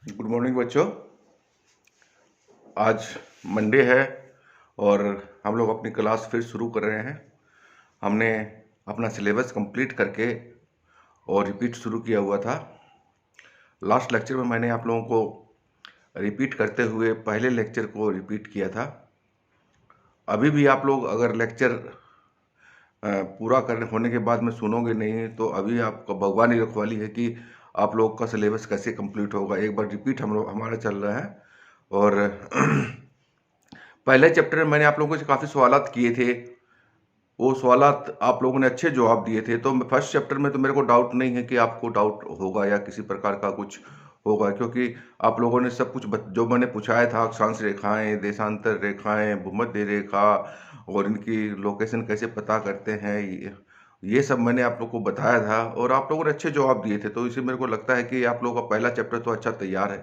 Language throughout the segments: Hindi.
गुड मॉर्निंग बच्चों। आज मंडे है और हम लोग अपनी क्लास फिर शुरू कर रहे हैं। हमने अपना सिलेबस कंप्लीट करके और रिपीट शुरू किया हुआ था। लास्ट लेक्चर में मैंने आप लोगों को रिपीट करते हुए पहले लेक्चर को रिपीट किया था। अभी भी आप लोग अगर लेक्चर पूरा करने होने के बाद में सुनोगे नहीं तो अभी आपका भगवान ही रखवाली है कि आप लोग का सिलेबस कैसे कंप्लीट होगा। एक बार रिपीट हमारा चल रहा है और पहले चैप्टर में मैंने आप लोगों से काफ़ी सवालात किए थे। वो सवालात आप लोगों ने अच्छे जवाब दिए थे, तो फर्स्ट चैप्टर में तो मेरे को डाउट नहीं है कि आपको डाउट होगा या किसी प्रकार का कुछ होगा, क्योंकि आप लोगों ने सब कुछ जो मैंने पूछाया था, अक्षांश रेखाएं, देशांतर रेखाएं, भूमध्य रेखा और इनकी लोकेशन कैसे पता करते हैं, ये सब मैंने आप लोग को बताया था और आप लोगों ने अच्छे जवाब दिए थे। तो इसे मेरे को लगता है कि आप लोगों का पहला चैप्टर तो अच्छा तैयार है।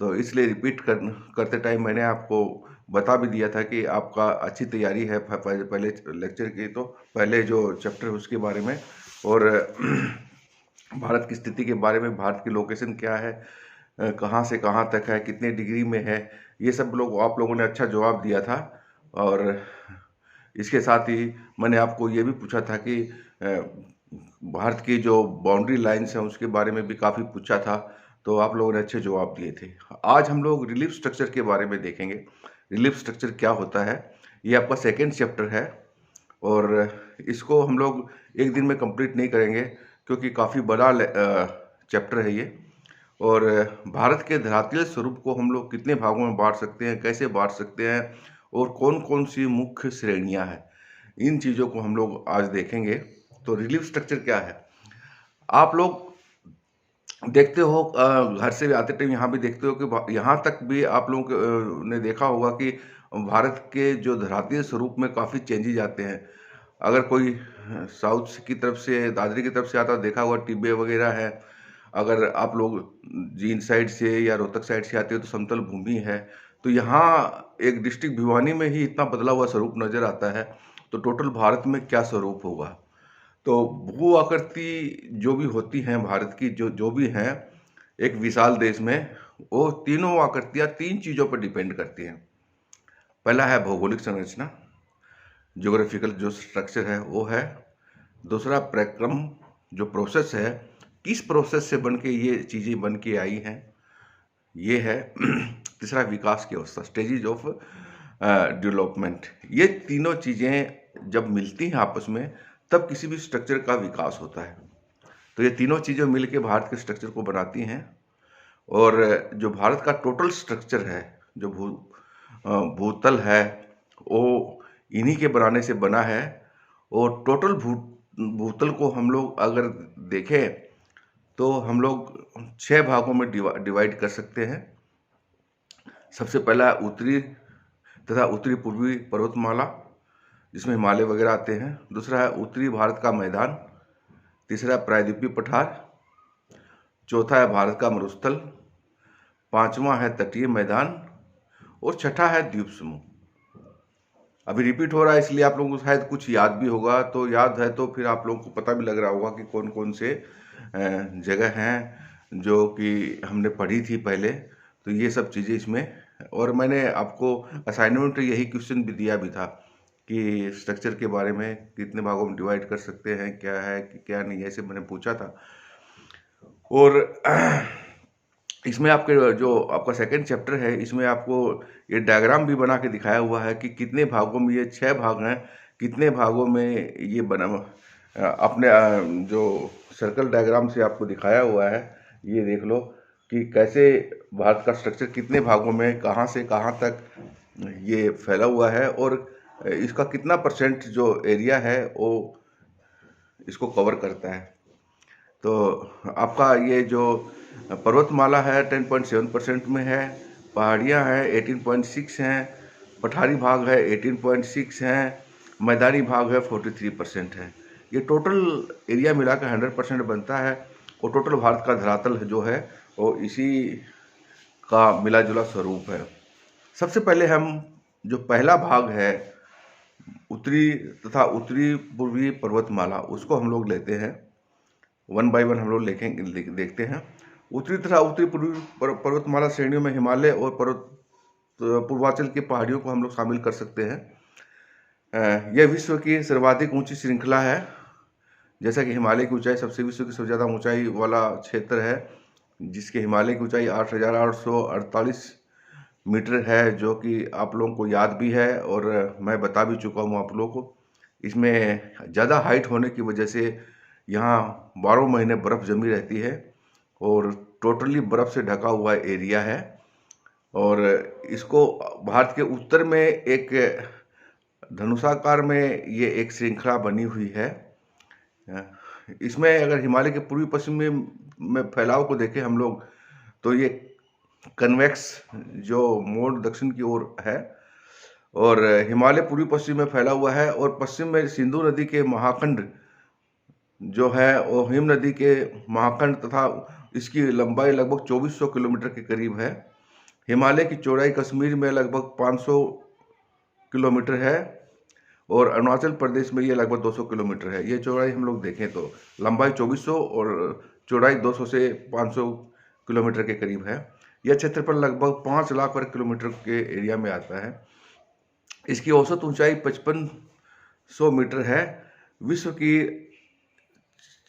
तो इसलिए रिपीट करते टाइम मैंने आपको बता भी दिया था कि आपका अच्छी तैयारी है पहले लेक्चर की, तो पहले जो चैप्टर है उसके बारे में और भारत की स्थिति के बारे में, भारत की लोकेशन क्या है, कहाँ से कहाँ तक है, कितने डिग्री में है, ये सब लोग आप लोगों ने अच्छा जवाब दिया था। और इसके साथ ही मैंने आपको ये भी पूछा था कि भारत की जो बाउंड्री लाइन्स हैं उसके बारे में भी काफ़ी पूछा था, तो आप लोगों ने अच्छे जवाब दिए थे। आज हम लोग रिलीफ स्ट्रक्चर के बारे में देखेंगे। रिलीफ स्ट्रक्चर क्या होता है, ये आपका सेकेंड चैप्टर है और इसको हम लोग एक दिन में कंप्लीट नहीं करेंगे क्योंकि काफ़ी बड़ा चैप्टर है ये। और भारत के धरातलीय स्वरूप को हम लोग कितने भागों में बांट सकते हैं, कैसे बांट सकते हैं और कौन कौन सी मुख्य श्रेणियां हैं, इन चीज़ों को हम लोग आज देखेंगे। तो रिलीफ स्ट्रक्चर क्या है, आप लोग देखते हो घर से आते टाइम यहाँ भी देखते हो कि यहाँ तक भी आप लोगों ने देखा होगा कि भारत के जो धरातलीय स्वरूप में काफ़ी चेंजेज आते हैं। अगर कोई साउथ की तरफ से, दादरी की तरफ से आता देखा होगा, टिब्बे वगैरह है। अगर आप लोग जींद साइड से या रोहतक साइड से आते हो तो समतल भूमि है। तो यहाँ एक डिस्ट्रिक्ट भिवानी में ही इतना बदला हुआ स्वरूप नज़र आता है, तो टोटल भारत में क्या स्वरूप होगा। तो भू आकृति जो भी होती हैं भारत की, जो भी हैं एक विशाल देश में, वो तीनों आकृतियाँ तीन चीज़ों पर डिपेंड करती हैं। पहला है भौगोलिक संरचना, ज्योग्राफिकल जो स्ट्रक्चर है वो है। दूसरा पराक्रम, जो प्रोसेस है, किस प्रोसेस से बन के ये चीज़ें बन के आई हैं, ये है। तीसरा विकास की अवस्था, स्टेजेज ऑफ डेवलपमेंट। ये तीनों चीज़ें जब मिलती हैं आपस में तब किसी भी स्ट्रक्चर का विकास होता है। तो ये तीनों चीज़ें मिलके भारत के स्ट्रक्चर को बनाती हैं। और जो भारत का टोटल स्ट्रक्चर है, जो भूतल है, वो इन्हीं के बनाने से बना है। और टोटल भूतल को हम लोग अगर देखें तो हम लोग 6 भागों में डिवाइड कर सकते हैं। सबसे पहला उत्तरी तथा उत्तरी पूर्वी पर्वतमाला, जिसमें हिमालय वगैरह आते हैं। दूसरा है उत्तरी भारत का मैदान। तीसरा प्रायद्वीपीय पठार। चौथा है भारत का मरुस्थल। पांचवा है तटीय मैदान और छठा है द्वीप समूह। अभी रिपीट हो रहा है इसलिए आप लोगों को शायद कुछ याद भी होगा, तो याद है तो फिर आप लोगों को पता भी लग रहा होगा कि कौन कौन से जगह हैं जो कि हमने पढ़ी थी पहले। तो ये सब चीज़ें इसमें, और मैंने आपको असाइनमेंट यही क्वेश्चन भी दिया भी था कि स्ट्रक्चर के बारे में कितने भागों में डिवाइड कर सकते हैं, क्या है कि क्या नहीं, ऐसे मैंने पूछा था। और इसमें आपके जो आपका सेकंड चैप्टर है, इसमें आपको ये डायग्राम भी बना के दिखाया हुआ है कि कितने भागों में, ये 6 भाग हैं, कितने भागों में ये बना। अपने जो सर्कल डायग्राम से आपको दिखाया हुआ है, ये देख लो कि कैसे भारत का स्ट्रक्चर कितने भागों में, कहाँ से कहाँ तक ये फैला हुआ है और इसका कितना परसेंट जो एरिया है वो इसको कवर करता है। तो आपका ये जो पर्वतमाला है 10.7% में है, पहाड़ियाँ हैं 18.6 हैं, पठारी भाग है 18.6 हैं, मैदानी भाग है 43% है। ये टोटल एरिया मिलाकर 100% बनता है और टोटल भारत का धरातल जो है वो इसी का मिला जुला स्वरूप है। सबसे पहले हम जो पहला भाग है उत्तरी तथा उत्तरी पूर्वी पर्वतमाला, उसको हम लोग लेते हैं। 1 बाय 1 हम लोग देखते हैं। उत्तरी तथा उत्तरी पूर्वी पर्वतमाला श्रेणियों में हिमालय और पूर्वांचल की पहाड़ियों को हम लोग शामिल कर सकते हैं। यह विश्व की सर्वाधिक ऊंची श्रृंखला है। जैसा कि हिमालय की ऊंचाई सबसे विश्व की सबसे ज़्यादा ऊंचाई वाला क्षेत्र है, जिसके हिमालय की ऊंचाई 8,848 मीटर है, जो कि आप लोगों को याद भी है और मैं बता भी चुका हूँ आप लोगों को। इसमें ज़्यादा हाइट होने की वजह से यहाँ 12 महीने बर्फ़ जमी रहती है और टोटली बर्फ़ से ढका हुआ एरिया है। और इसको भारत के उत्तर में एक धनुषाकार में ये एक श्रृंखला बनी हुई है। इसमें अगर हिमालय के पूर्वी पश्चिम में फैलाव को देखें हम लोग, तो ये कन्वेक्स जो मोड़ दक्षिण की ओर है, और हिमालय पूर्वी पश्चिम में फैला हुआ है, और पश्चिम में सिंधु नदी के महाखंड जो है वो हिम नदी के महाखंड तथा इसकी लंबाई लगभग 2400 किलोमीटर के करीब है। हिमालय की चौड़ाई कश्मीर में लगभग 500 किलोमीटर है और अरुणाचल प्रदेश में ये लगभग 200 किलोमीटर है। ये चौड़ाई हम लोग देखें तो लंबाई 2400 और चौड़ाई 200 से 500 किलोमीटर के करीब है। यह क्षेत्रफल लगभग 5 लाख वर्ग किलोमीटर के एरिया में आता है। इसकी औसत ऊंचाई 5500 मीटर है। विश्व की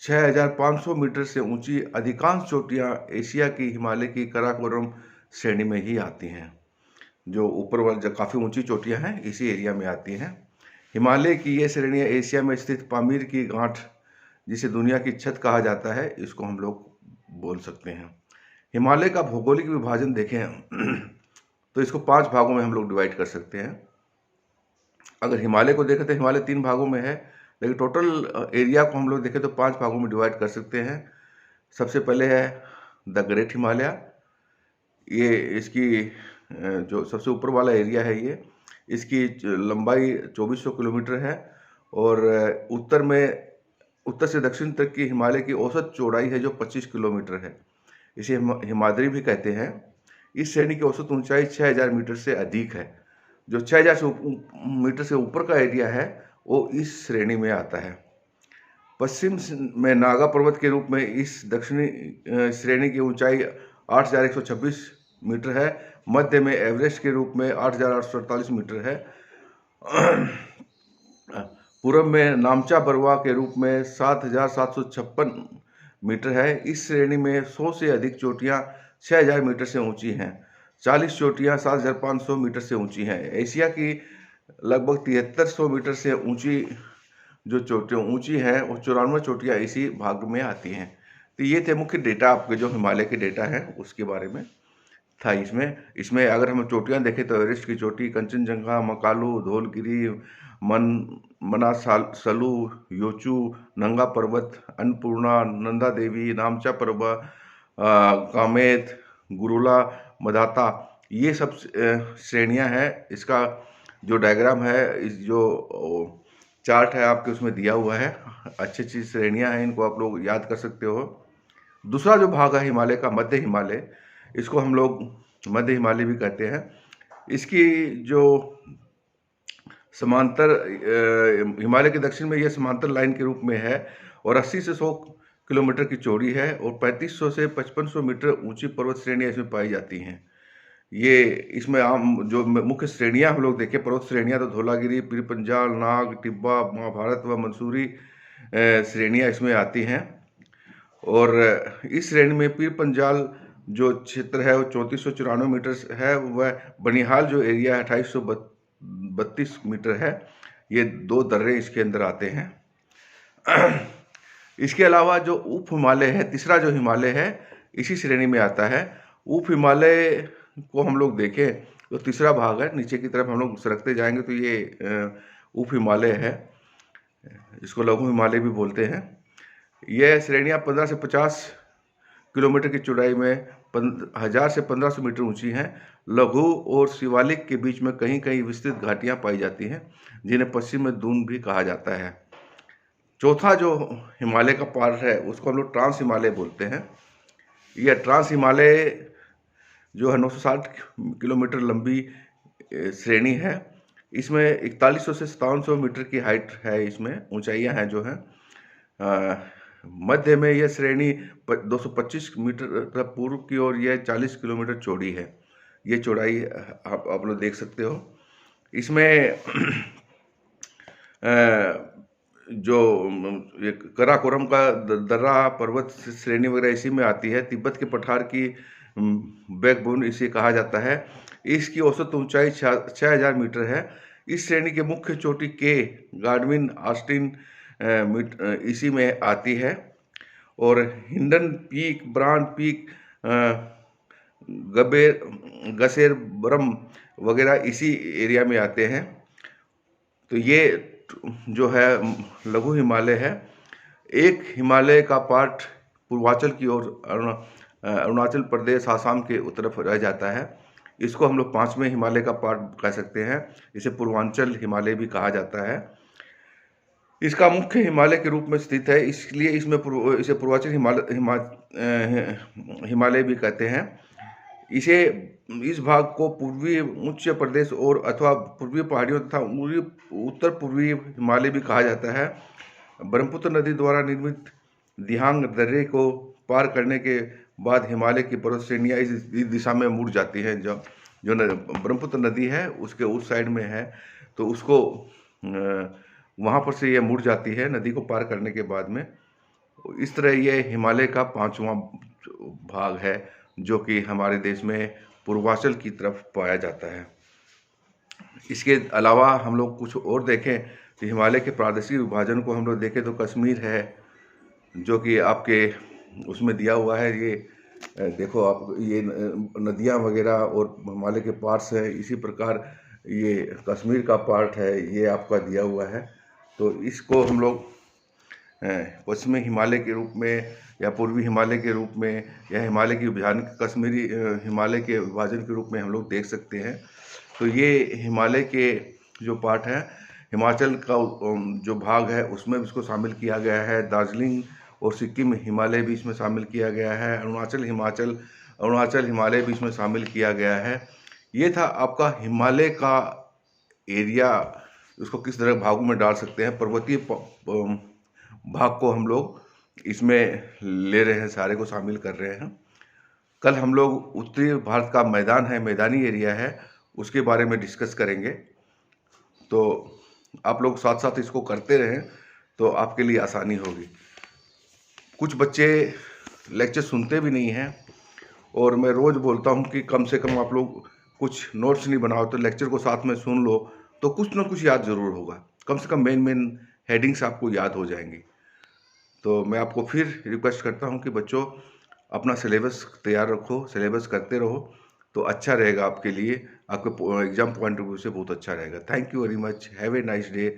6500 मीटर से ऊंची अधिकांश चोटियां एशिया की हिमालय की काराकोरम श्रेणी में ही आती हैं। जो ऊपर वाली जो काफ़ी ऊंची चोटियां हैं इसी एरिया में आती हैं। हिमालय की ये श्रेणियाँ एशिया में स्थित पामीर की गांठ, जिसे दुनिया की छत कहा जाता है, इसको हम लोग बोल सकते हैं। हिमालय का भौगोलिक विभाजन देखें तो इसको 5 भागों में हम लोग डिवाइड कर सकते हैं। अगर हिमालय को देखें तो हिमालय 3 भागों में है, लेकिन टोटल एरिया को हम लोग देखें तो 5 भागों में डिवाइड कर सकते हैं। सबसे पहले है द ग्रेट हिमालय। ये इसकी जो सबसे ऊपर वाला एरिया है, ये इसकी लंबाई 2400 किलोमीटर है और उत्तर से दक्षिण तक की हिमालय की औसत चौड़ाई है जो 25 किलोमीटर है। इसे हिमाद्री भी कहते हैं। इस श्रेणी की औसत ऊंचाई 6000 मीटर से अधिक है। जो 6000 मीटर से ऊपर का एरिया है वो इस श्रेणी में आता है। पश्चिम में नागा पर्वत के रूप में इस दक्षिणी श्रेणी की ऊंचाई 8126 मीटर है। मध्य में एवरेस्ट के रूप में 8848 मीटर है। पूर्व में नामचा बरवा के रूप में 7756 मीटर है। इस श्रेणी में 100 से अधिक चोटियां 6000 मीटर से ऊंची हैं। 40 चोटियां 7500 मीटर से ऊंची हैं। एशिया की लगभग 7300 मीटर से ऊंची जो चोटियां ऊंची हैं वो 94 चोटियां इसी भाग में आती हैं। तो ये थे मुख्य डेटा आपके जो हिमालय के डेटा हैं उसके बारे में था। इसमें अगर हम चोटियां देखें तो एवरेस्ट की चोटी, कंचनजंगा, मकालू, धौलगिरी, मनासलू, योचू, नंगा पर्वत, अन्नपूर्णा, नंदा देवी, नामचा पर्वत, कामेत, गुरुला, मदाता, ये सब श्रेणियां हैं। इसका जो डायग्राम है, इस जो चार्ट है आपके उसमें दिया हुआ है। अच्छी श्रेणियां हैं, इनको आप लोग याद कर सकते हो। दूसरा जो भाग है हिमालय का, मध्य हिमालय, इसको हम लोग मध्य हिमालय भी कहते हैं। इसकी जो समांतर हिमालय के दक्षिण में यह समांतर लाइन के रूप में है और 80 से 100 किलोमीटर की चौड़ी है और 3500 से 5500 मीटर ऊंची पर्वत श्रेणियां इसमें पाई जाती हैं। ये इसमें आम जो मुख्य श्रेणियां हम लोग देखें, पर्वत श्रेणियां, तो धौलागिरी, पीर पंजाल, नाग, टिब्बा, महाभारत व मंसूरी श्रेणियां इसमें आती हैं। और इस श्रेणी में पीर पंजाल जो क्षेत्र है वो 3494 मीटर है। वह बनिहाल जो एरिया है 2832 मीटर है। ये 2 दर्रे इसके अंदर आते हैं। इसके अलावा जो उप हिमालय है, तीसरा जो हिमालय है, इसी श्रेणी में आता है। उप हिमालय को हम लोग देखें तो तीसरा भाग है, नीचे की तरफ हम लोग सरकते जाएंगे तो ये उप हिमालय है। इसको लघु हिमालय भी बोलते हैं। यह श्रेणियाँ 15 से 50 किलोमीटर की चौड़ाई में 1000 से 1500 मीटर ऊंची हैं। लघु और शिवालिक के बीच में कहीं कहीं विस्तृत घाटियां पाई जाती हैं, जिन्हें पश्चिम में दून भी कहा जाता है। चौथा जो हिमालय का पार्ट है उसको हम लोग ट्रांस हिमालय बोलते हैं। यह ट्रांस हिमालय जो है 960 किलोमीटर लंबी श्रेणी है। इसमें 4100 से 5700 मीटर की हाइट है। इसमें ऊंचाइयां हैं जो हैं मध्य में यह श्रेणी 225 मीटर पूर्व की ओर यह 40 किलोमीटर चौड़ी है। ये चौड़ाई आप लोग देख सकते हो। इसमें जो ये काराकोरम का दर्रा पर्वत श्रेणी वगैरह इसी में आती है। तिब्बत के पठार की बैकबोन इसे कहा जाता है। इसकी औसत ऊंचाई 6000 मीटर है। इस श्रेणी के मुख्य चोटी के गाडविन ऑस्टिन इसी में आती है, और हिंडन पीक, ब्रांड पीक, गसेरबरम वगैरह इसी एरिया में आते हैं। तो ये जो है लघु हिमालय है। एक हिमालय का पार्ट पूर्वांचल की ओर अरुणाचल प्रदेश, आसाम के तरफ रह जाता है। इसको हम लोग 5वें हिमालय का पार्ट कह सकते हैं। इसे पूर्वांचल हिमालय भी कहा जाता है। इसका मुख्य हिमालय के रूप में स्थित है, इसलिए इसे पूर्वांचल हिमालय भी कहते हैं। इस भाग को पूर्वी उच्च प्रदेश और अथवा पूर्वी पहाड़ियों तथा उत्तर पूर्वी हिमालय भी कहा जाता है। ब्रह्मपुत्र नदी द्वारा निर्मित दिहांग दर्रे को पार करने के बाद हिमालय की पर्वत श्रेणियाँ इस दिशा में मुड़ जाती हैं। जो ब्रह्मपुत्र नदी है उसके उस साइड में है, तो उसको वहाँ पर से ये मुड़ जाती है नदी को पार करने के बाद में। इस तरह ये हिमालय का 5वां भाग है, जो कि हमारे देश में पूर्वांचल की तरफ पाया जाता है। इसके अलावा हम लोग कुछ और देखें तो हिमालय के प्रादेशिक विभाजन को हम लोग देखें तो कश्मीर है, जो कि आपके उसमें दिया हुआ है। ये देखो आप, ये नदियाँ वगैरह और हिमालय के पार्ट्स हैं। इसी प्रकार ये कश्मीर का पार्ट है, ये आपका दिया हुआ है। तो इसको हम लोग पश्चिमी हिमालय के रूप में या पूर्वी हिमालय के रूप में या हिमालय की विभाजन, कश्मीरी हिमालय के विभाजन के रूप में हम लोग देख सकते हैं। तो ये हिमालय के जो पार्ट है, हिमाचल का जो भाग है उसमें इसको शामिल किया गया है। दार्जिलिंग और सिक्किम हिमालय भी इसमें शामिल किया गया है। अरुणाचल हिमालय भी इसमें शामिल किया गया है। ये था आपका हिमालय का एरिया। उसको किस तरह भागों में डाल सकते हैं। पर्वतीय भाग को हम लोग इसमें ले रहे हैं, सारे को शामिल कर रहे हैं। कल हम लोग उत्तरी भारत का मैदान है, मैदानी एरिया है, उसके बारे में डिस्कस करेंगे। तो आप लोग साथ साथ इसको करते रहें तो आपके लिए आसानी होगी। कुछ बच्चे लेक्चर सुनते भी नहीं हैं, और मैं रोज़ बोलता हूं कि कम से कम आप लोग कुछ नोट्स नहीं बनाओ तो लेक्चर को साथ में सुन लो, तो कुछ ना कुछ याद ज़रूर होगा। कम से कम मेन हेडिंग्स आपको याद हो जाएंगी। तो मैं आपको फिर रिक्वेस्ट करता हूं कि बच्चों अपना सिलेबस तैयार रखो, सिलेबस करते रहो, तो अच्छा रहेगा आपके लिए, आपके एग्ज़ाम पॉइंट ऑफ व्यू से बहुत अच्छा रहेगा। Thank you very much, have a nice day.